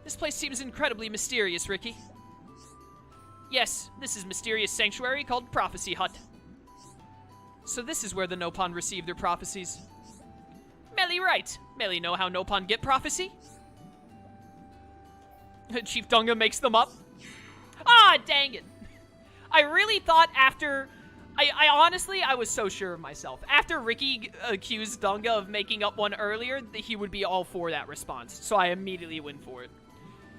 This place seems incredibly mysterious, Ricky. Yes, this is mysterious sanctuary called Prophecy Hut. So this is where the Nopon receive their prophecies. Melly right. Melly know how Nopon get prophecy? Chief Dunga makes them up. Ah, dang it. I really thought after... I honestly, I was so sure of myself. After Ricky accused Dunga of making up one earlier, he would be all for that response. So I immediately went for it.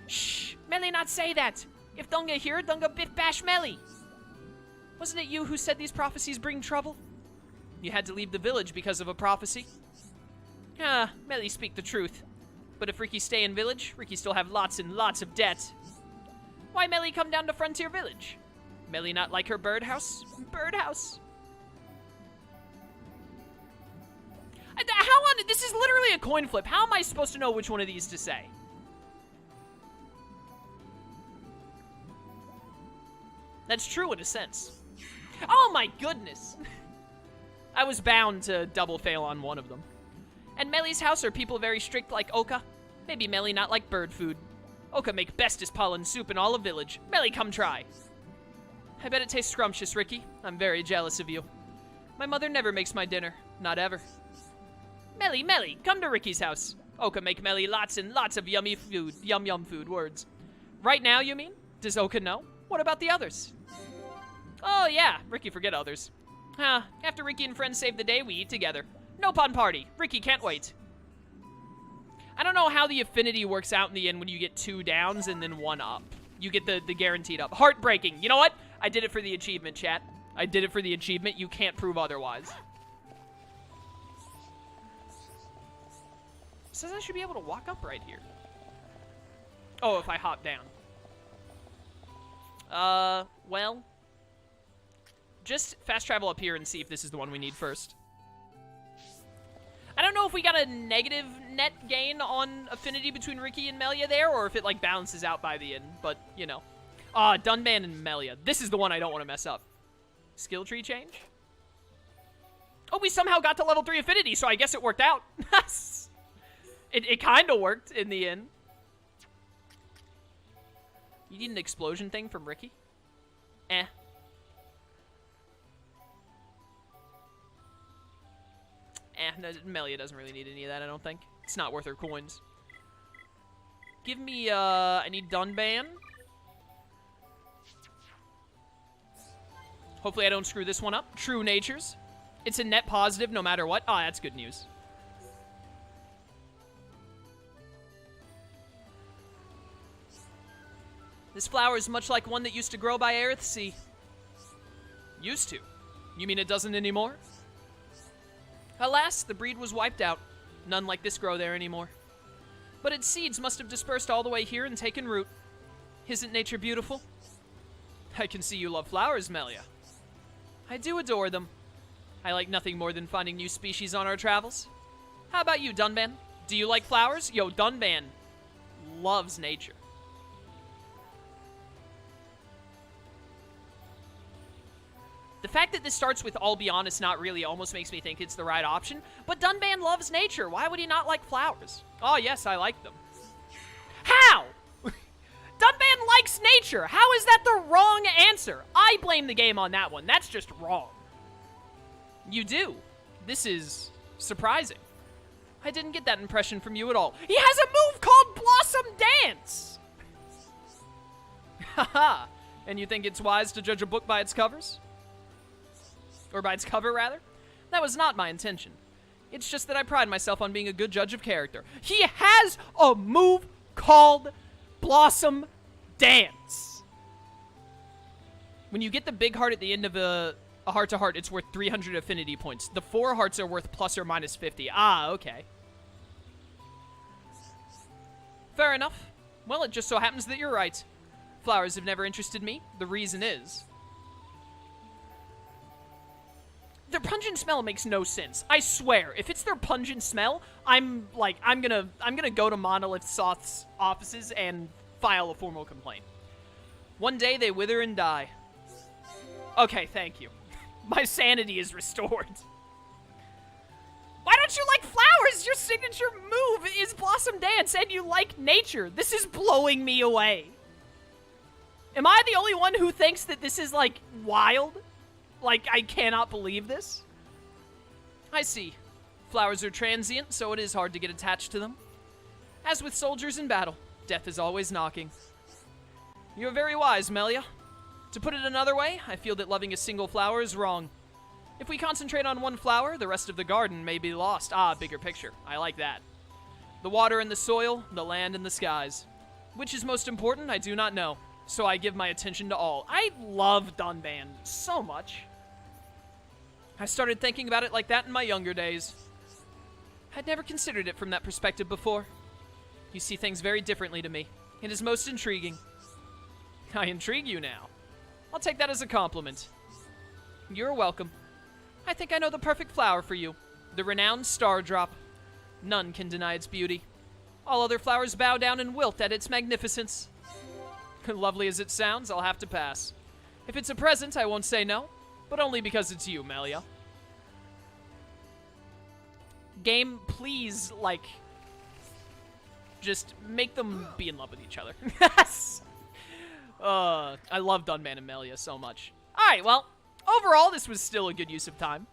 Shh, Melly not say that. If Dunga hear, Dunga biff bash Melly. Wasn't it you who said these prophecies bring trouble? You had to leave the village because of a prophecy? Ah, Melly speak the truth. But if Ricky stay in village, Ricky still have lots and lots of debt. Why Melly come down to Frontier Village? Melly not like her birdhouse? Birdhouse. This is literally a coin flip. How am I supposed to know which one of these to say? That's true in a sense. Oh my goodness. I was bound to double fail on one of them. And Melly's house are people very strict like Oka? Maybe Melly not like bird food. Oka make bestest pollen soup in all of village. Melly come try. I bet it tastes scrumptious, Ricky. I'm very jealous of you. My mother never makes my dinner. Not ever. Melly, come to Ricky's house. Oka make Melly lots and lots of yummy food. Yum food words. Right now, you mean? Does Oka know? What about the others? Oh yeah, Ricky forget others. After Ricky and friends save the day, we eat together. Nopon party. Ricky can't wait. I don't know how the affinity works out in the end when you get 2 downs and then 1 up. You get the guaranteed up. Heartbreaking. You know what? I did it for the achievement, chat. I did it for the achievement. You can't prove otherwise. It says I should be able to walk up right here. Oh, if I hop down. Well. Just fast travel up here and see if this is the one we need first. I don't know if we got a negative net gain on affinity between Ricky and Melia there, or if it, like, balances out by the end, but, you know. Dunban and Melia. This is the one I don't want to mess up. Skill tree change? Oh, we somehow got to level 3 affinity, so I guess it worked out. It kind of worked in the end. You need an explosion thing from Ricky? No, Melia doesn't really need any of that, I don't think. It's not worth her coins. Give me, I need Dunban. Hopefully I don't screw this one up. True Natures. It's a net positive no matter what. Oh, that's good news. This flower is much like one that used to grow by Earthsea. Used to? You mean it doesn't anymore? Alas, the breed was wiped out. None like this grow there anymore. But its seeds must have dispersed all the way here and taken root. Isn't nature beautiful? I can see you love flowers, Melia. I do adore them. I like nothing more than finding new species on our travels. How about you, Dunban? Do you like flowers? Yo, Dunban loves nature. The fact that this starts with I'll be honest, not really, almost makes me think it's the right option. But Dunban loves nature. Why would he not like flowers? Oh, yes, I like them. How? Dunban likes nature. How is that the wrong answer? I blame the game on that one. That's just wrong. You do. This is surprising. I didn't get that impression from you at all. He has a move called Blossom Dance. Haha. And you think it's wise to judge a book by its covers? Or by its cover, rather? That was not my intention. It's just that I pride myself on being a good judge of character. He has a move called Blossom Dance. When you get the big heart at the end of a heart-to-heart, it's worth 300 affinity points. The 4 hearts are worth plus or minus 50. Ah, okay. Fair enough. Well, it just so happens that you're right. Flowers have never interested me. The reason is... their pungent smell makes no sense. I swear, if it's their pungent smell, I'm gonna go to Monolith Soft's offices and file a formal complaint. One day they wither and die. Okay, thank you. My sanity is restored. Why don't you like flowers? Your signature move is Blossom Dance and you like nature. This is blowing me away. Am I the only one who thinks that this is, like, wild? Like, I cannot believe this? I see. Flowers are transient, so it is hard to get attached to them. As with soldiers in battle, death is always knocking. You're very wise, Melia. To put it another way, I feel that loving a single flower is wrong. If we concentrate on one flower, the rest of the garden may be lost. Ah, bigger picture. I like that. The water and the soil, the land and the skies. Which is most important, I do not know. So I give my attention to all. I love Dunban so much. I started thinking about it like that in my younger days. I'd never considered it from that perspective before. You see things very differently to me. It is most intriguing. I intrigue you now. I'll take that as a compliment. You're welcome. I think I know the perfect flower for you. The renowned star drop. None can deny its beauty. All other flowers bow down and wilt at its magnificence. Lovely as it sounds, I'll have to pass. If it's a present, I won't say no, but only because it's you, Melia. Game, please, like, just make them be in love with each other. I love Dunban and Melia so much. Alright, well, overall, this was still a good use of time.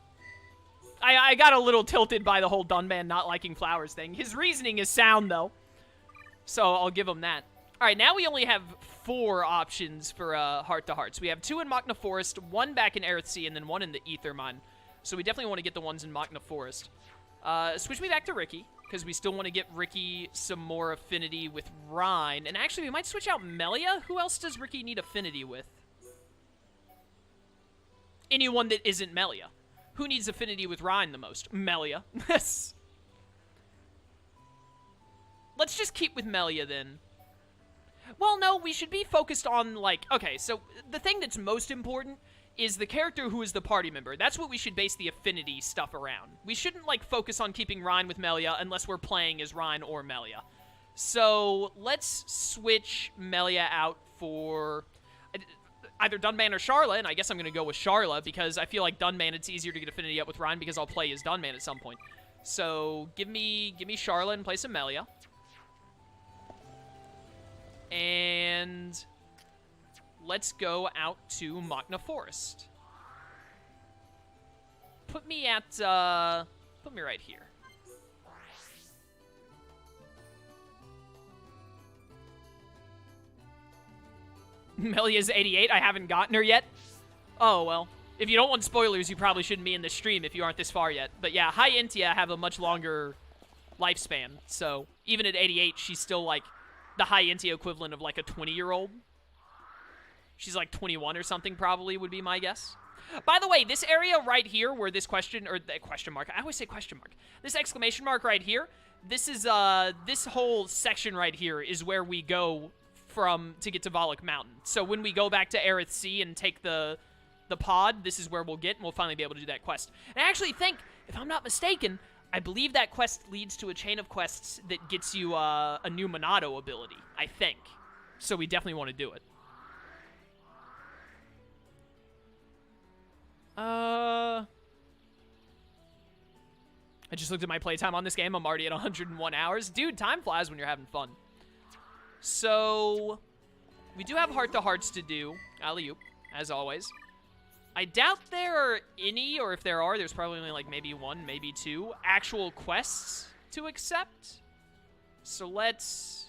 I got a little tilted by the whole Dunban not liking flowers thing. His reasoning is sound, though, so I'll give him that. Alright, now we only have 4 options for heart-to-hearts. We have 2 in Machna Forest, 1 back in Aerithsea, and then 1 in the Ether Mine. So we definitely want to get the ones in Machna Forest. Switch me back to Ricky, because we still want to get Ricky some more affinity with Rhine. And actually, we might switch out Melia. Who else does Ricky need affinity with? Anyone that isn't Melia. Who needs affinity with Rhine the most? Melia. Let's just keep with Melia, then. Well, no, we should be focused on, like... Okay, so the thing that's most important is the character who is the party member. That's what we should base the affinity stuff around. We shouldn't, like, focus on keeping Rhine with Melia unless we're playing as Rhine or Melia. So, let's switch Melia out for either Dunban or Sharla, and I guess I'm going to go with Sharla because I feel like Dunban, it's easier to get affinity up with Rhine because I'll play as Dunban at some point. So, give me Sharla in place of Melia. And let's go out to Machna Forest. Put me right here. Melia's 88. I haven't gotten her yet. Oh, well. If you don't want spoilers, you probably shouldn't be in this stream if you aren't this far yet. But yeah, High Intia have a much longer lifespan. So even at 88, she's still like the High Intia equivalent of like a 20-year-old. She's like 21 or something probably would be my guess. By the way, this area right here where this question, or the question mark, I always say question mark. This exclamation mark right here, this is, this whole section right here is where we go to get to Volok Mountain. So when we go back to Aerithsea and take the pod, this is where we'll get, and we'll finally be able to do that quest. And I actually think, if I'm not mistaken, I believe that quest leads to a chain of quests that gets you a new Monado ability, I think. So we definitely want to do it. I just looked at my playtime on this game. I'm already at 101 hours. Dude, time flies when you're having fun. So, we do have heart-to-hearts to do. Alley-oop, as always. I doubt there are any, or if there are, there's probably only like maybe 1, maybe 2 actual quests to accept. So let's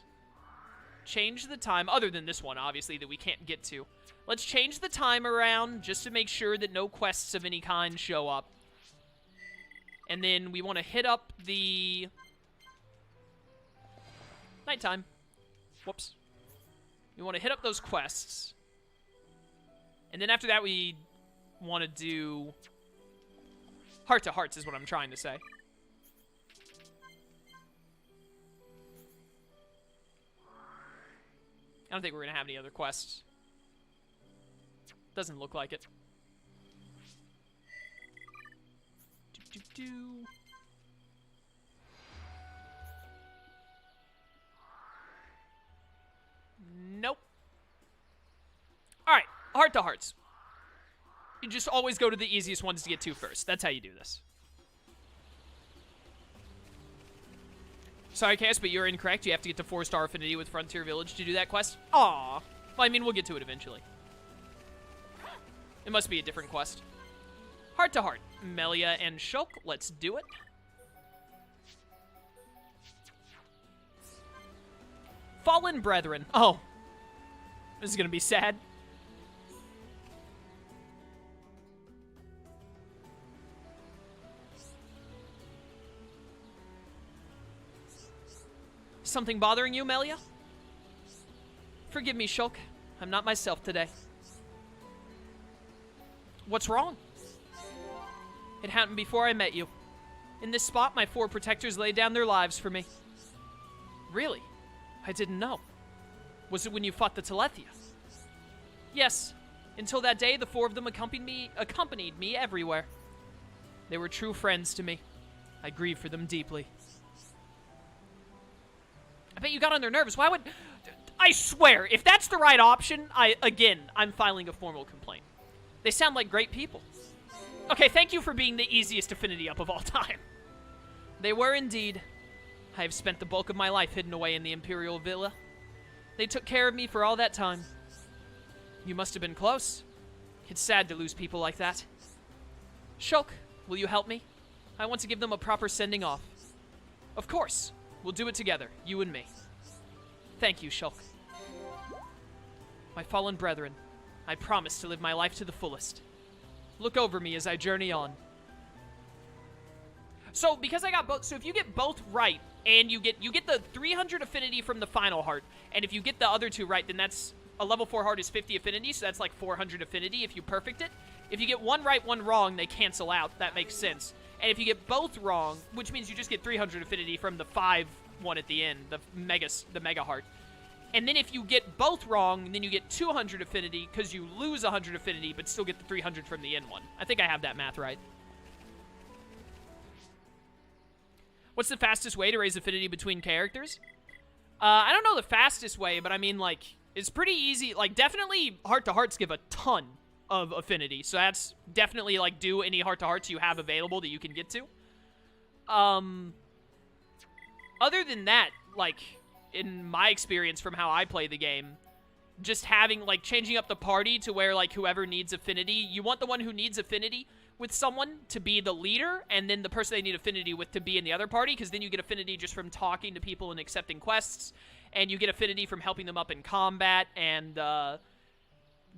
change the time, other than this one, obviously, that we can't get to. Let's change the time around just to make sure that no quests of any kind show up. And then we want to hit up the nighttime. Whoops. We want to hit up those quests. And then after that, we want to do heart-to-hearts is what I'm trying to say. I don't think we're going to have any other quests. Doesn't look like it. Nope. Alright, heart-to-hearts. You just always go to the easiest ones to get to first. That's how you do this. Sorry, Chaos, but you're incorrect. You have to get to 4-star affinity with Frontier Village to do that quest. Aw. Well, I mean, we'll get to it eventually. It must be a different quest. Heart to heart. Melia and Shulk, let's do it. Fallen Brethren. Oh. This is gonna be sad. Something bothering you, Melia? Forgive me, Shulk. I'm not myself today. What's wrong? It happened before I met you. In this spot, my 4 protectors laid down their lives for me. Really? I didn't know. Was it when you fought the Telethia? Yes. Until that day, the 4 of them accompanied me everywhere. They were true friends to me. I grieve for them deeply. I bet you got on their nerves. Why would... I swear, if that's the right option, I'm filing a formal complaint. They sound like great people. Okay, thank you for being the easiest affinity up of all time. They were indeed. I have spent the bulk of my life hidden away in the Imperial Villa. They took care of me for all that time. You must have been close. It's sad to lose people like that. Shulk, will you help me? I want to give them a proper sending off. Of course. We'll do it together, you and me. Thank you, Shulk. My fallen brethren, I promise to live my life to the fullest. Look over me as I journey on. So, because I got both, so if you get both right, and you get the 300 affinity from the final heart, and if you get the other 2 right, then that's, a level 4 heart is 50 affinity, so that's like 400 affinity if you perfect it. If you get 1 right, 1 wrong, they cancel out. That makes sense. And if you get both wrong, which means you just get 300 affinity from the 5 one at the end, the mega heart. And then if you get both wrong, then you get 200 affinity because you lose 100 affinity, but still get the 300 from the end one. I think I have that math right. What's the fastest way to raise affinity between characters? I don't know the fastest way, but I mean, like, it's pretty easy. Like, definitely heart-to-hearts give a ton of affinity, so that's definitely, like, do any heart-to-hearts you have available that you can get to. Other than that, like, in my experience from how I play the game, just having, like, changing up the party to where, like, whoever needs affinity, you want the one who needs affinity with someone to be the leader, and then the person they need affinity with to be in the other party, because then you get affinity just from talking to people and accepting quests, and you get affinity from helping them up in combat, and,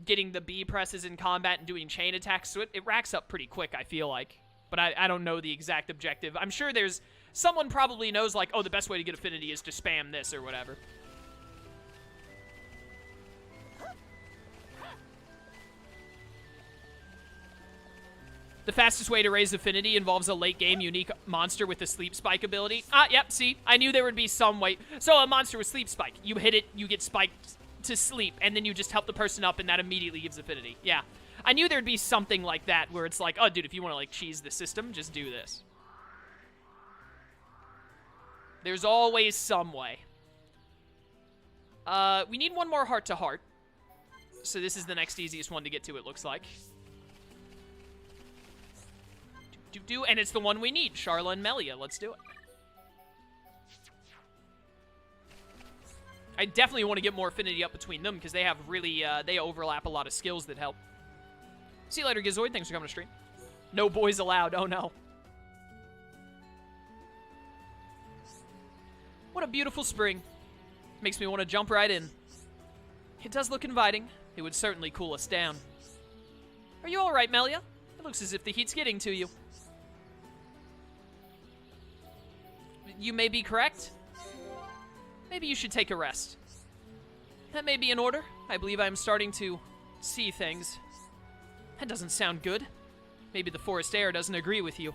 getting the B presses in combat and doing chain attacks, so it racks up pretty quick, I feel like. But I don't know the exact objective. I'm sure there's... Someone probably knows, like, oh, the best way to get affinity is to spam this or whatever. The fastest way to raise affinity involves a late-game unique monster with a sleep spike ability. Ah, yep, see? I knew there would be some way. So a monster with sleep spike. You hit it, you get spiked to sleep, and then you just help the person up, and that immediately gives affinity. Yeah. I knew there'd be something like that, where it's like, oh, dude, if you want to, like, cheese the system, just do this. There's always some way. We need one more heart-to-heart. So this is the next easiest one to get to, it looks like. And it's the one we need, Charla and Melia. Let's do it. I definitely want to get more affinity up between them, because they have really, they overlap a lot of skills that help. See you later, Gizoid. Thanks for coming to stream. No boys allowed. Oh, no. What a beautiful spring. Makes me want to jump right in. It does look inviting. It would certainly cool us down. Are you all right, Melia? It looks as if the heat's getting to you. You may be correct. Maybe you should take a rest. That may be in order. I believe I'm starting to see things. That doesn't sound good. Maybe the forest air doesn't agree with you.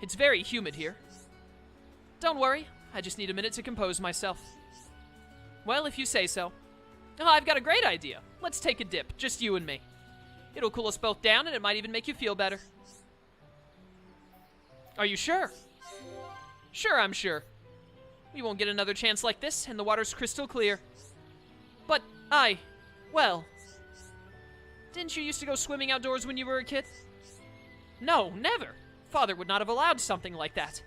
It's very humid here. Don't worry. I just need a minute to compose myself. Well, if you say so. Oh, I've got a great idea. Let's take a dip, just you and me. It'll cool us both down, and it might even make you feel better. Are you sure? Sure, I'm sure. We won't get another chance like this, and the water's crystal clear. But well... Didn't you used to go swimming outdoors when you were a kid? No, never. Father would not have allowed something like that.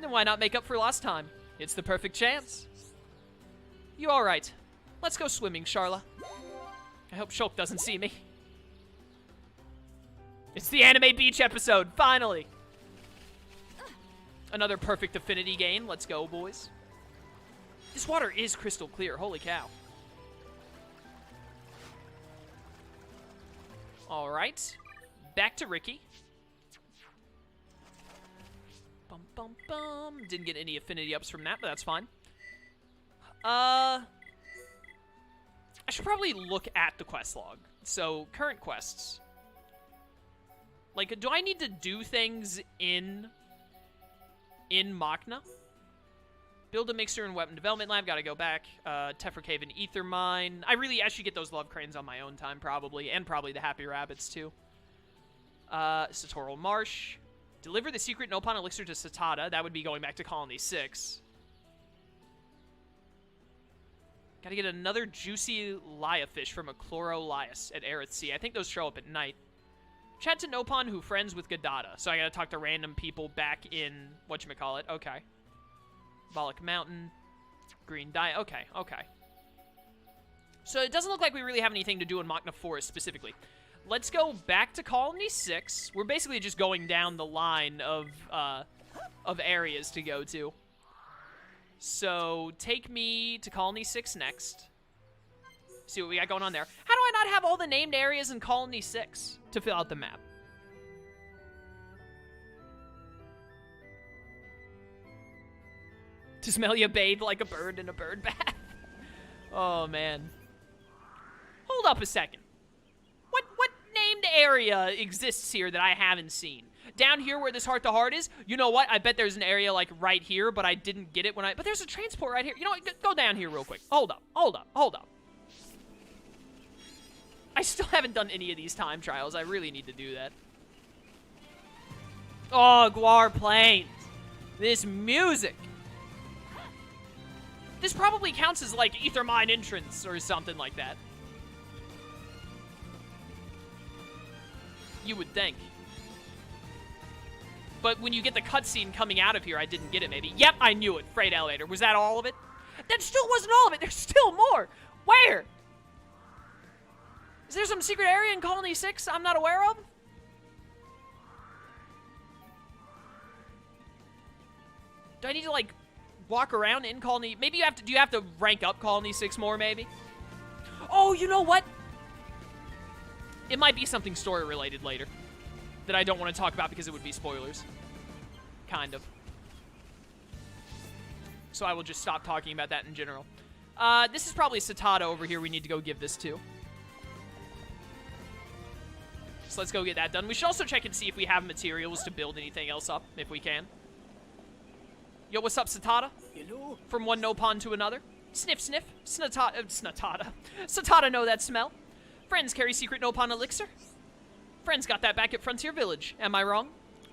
Then why not make up for lost time? It's the perfect chance. You all right? Let's go swimming, Charla. I hope Shulk doesn't see me. It's the Anime Beach episode, finally. Another perfect affinity gain. Let's go, boys. This water is crystal clear. Holy cow. All right. Back to Ricky. Bum, bum, bum. Didn't get any affinity ups from that, but that's fine. I should probably look at the quest log. So, current quests. Like, do I need to do things in Machna? Build a mixer and weapon development lab. Gotta go back. Tephra Cave and Ether Mine. I should get those love cranes on my own time, probably. And probably the Happy Rabbits, too. Satoral Marsh. Deliver the secret Nopon elixir to Satada. That would be going back to Colony 6. Gotta get another juicy Lia fish from a Chlorolias at Aerith Sea. I think those show up at night. Chat to Nopon, who friends with Gadada. So I gotta talk to random people back in whatchamacallit. Okay. Bollock Mountain. Green Dye. Okay, okay. So it doesn't look like we really have anything to do in Machna Forest specifically. Let's go back to Colony 6. We're basically just going down the line of areas to go to. So take me to Colony 6 next. See what we got going on there. How do I not have all the named areas in Colony 6 to fill out the map? To smell you bathe like a bird in a bird bath. Oh, man. Hold up a second. What named area exists here that I haven't seen? Down here where this heart-to-heart is, you know what? I bet there's an area, like, right here, but I didn't get it when but there's a transport right here. You know what? Go down here real quick. Hold up. I still haven't done any of these time trials. I really need to do that. Oh, Guar Plains. This music. This probably counts as, like, Ether Mine entrance or something like that. You would think. But when you get the cutscene coming out of here, I didn't get it, maybe. Yep, I knew it. Freight elevator. Was that all of it? That still wasn't all of it. There's still more. Where? Is there some secret area in Colony 6 I'm not aware of? Do I need to, like, walk around in Colony? Maybe do you have to rank up Colony 6 more, maybe? Oh, you know what? It might be something story-related later that I don't want to talk about because it would be spoilers. Kind of. So I will just stop talking about that in general. This is probably Satada over here we need to go give this to. So let's go get that done. We should also check and see if we have materials to build anything else up, if we can. Yo, what's up, Satada? Hello? From one Nopon to another. Sniff, sniff. Snatada. Satada know that smell. Friends carry secret Nopon elixir. Friends got that back at Frontier Village. Am I wrong?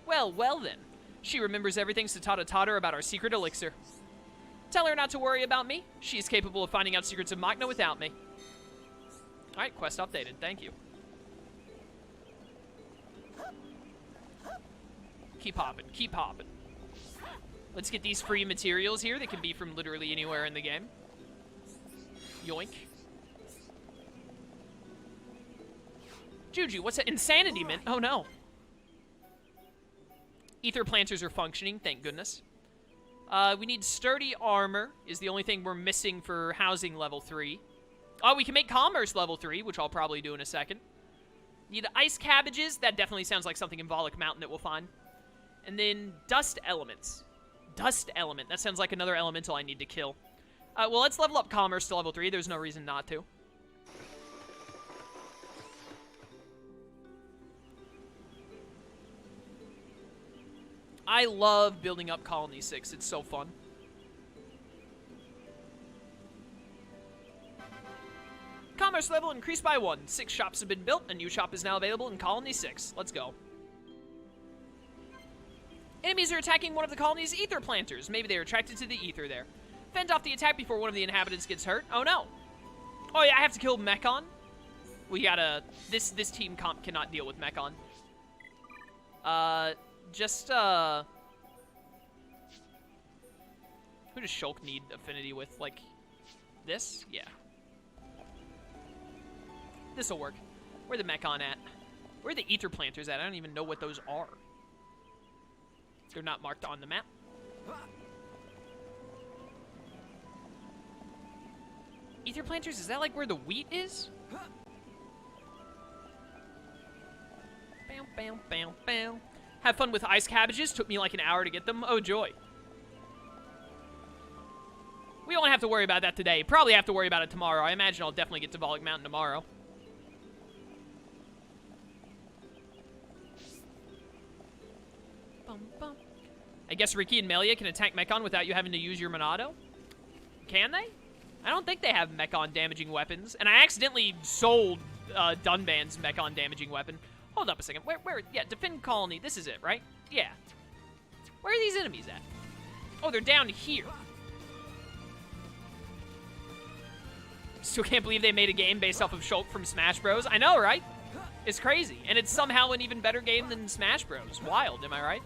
Well then. She remembers everything Satada taught her about our secret elixir. Tell her not to worry about me. She is capable of finding out secrets of Machna without me. Alright, quest updated. Thank you. Keep hopping. Keep hopping. Let's get these free materials here that can be from literally anywhere in the game. Yoink. Juju, what's that? Insanity Mint? Oh no. Ether planters are functioning, thank goodness. We need sturdy armor, is the only thing we're missing for housing level 3. Oh, we can make commerce level 3, which I'll probably do in a second. Need ice cabbages, that definitely sounds like something in Volok Mountain that we'll find. And then dust elements. Dust element, that sounds like another elemental I need to kill. Well, let's level up commerce to level 3, there's no reason not to. I love building up Colony 6. It's so fun. Commerce level increased by 1. 6 shops have been built. A new shop is now available in Colony 6. Let's go. Enemies are attacking one of the colony's ether planters. Maybe they're attracted to the ether there. Fend off the attack before one of the inhabitants gets hurt. Oh no. Oh yeah, I have to kill Mechon. We gotta... This team comp cannot deal with Mechon. Who does Shulk need affinity with? Like, this? Yeah. This'll work. Where the Mech-On at? Where are the Ether Planters at? I don't even know what those are. They're not marked on the map. Ether Planters, is that like where the wheat is? Bam, bam, bam, bam. Have fun with ice cabbages. Took me like an hour to get them. Oh, joy. We don't have to worry about that today. Probably have to worry about it tomorrow. I imagine I'll definitely get to Volog Mountain tomorrow. Bum, bum. I guess Ricky and Melia can attack Mech-On without you having to use your Monado? Can they? I don't think they have Mech-On damaging weapons. And I accidentally sold Dunban's Mech-On damaging weapon. Hold up a second. Where? Yeah, defend colony. This is it, right? Yeah. Where are these enemies at? Oh, they're down here. Still can't believe they made a game based off of Shulk from Smash Bros. I know, right? It's crazy. And it's somehow an even better game than Smash Bros. Wild, am I right?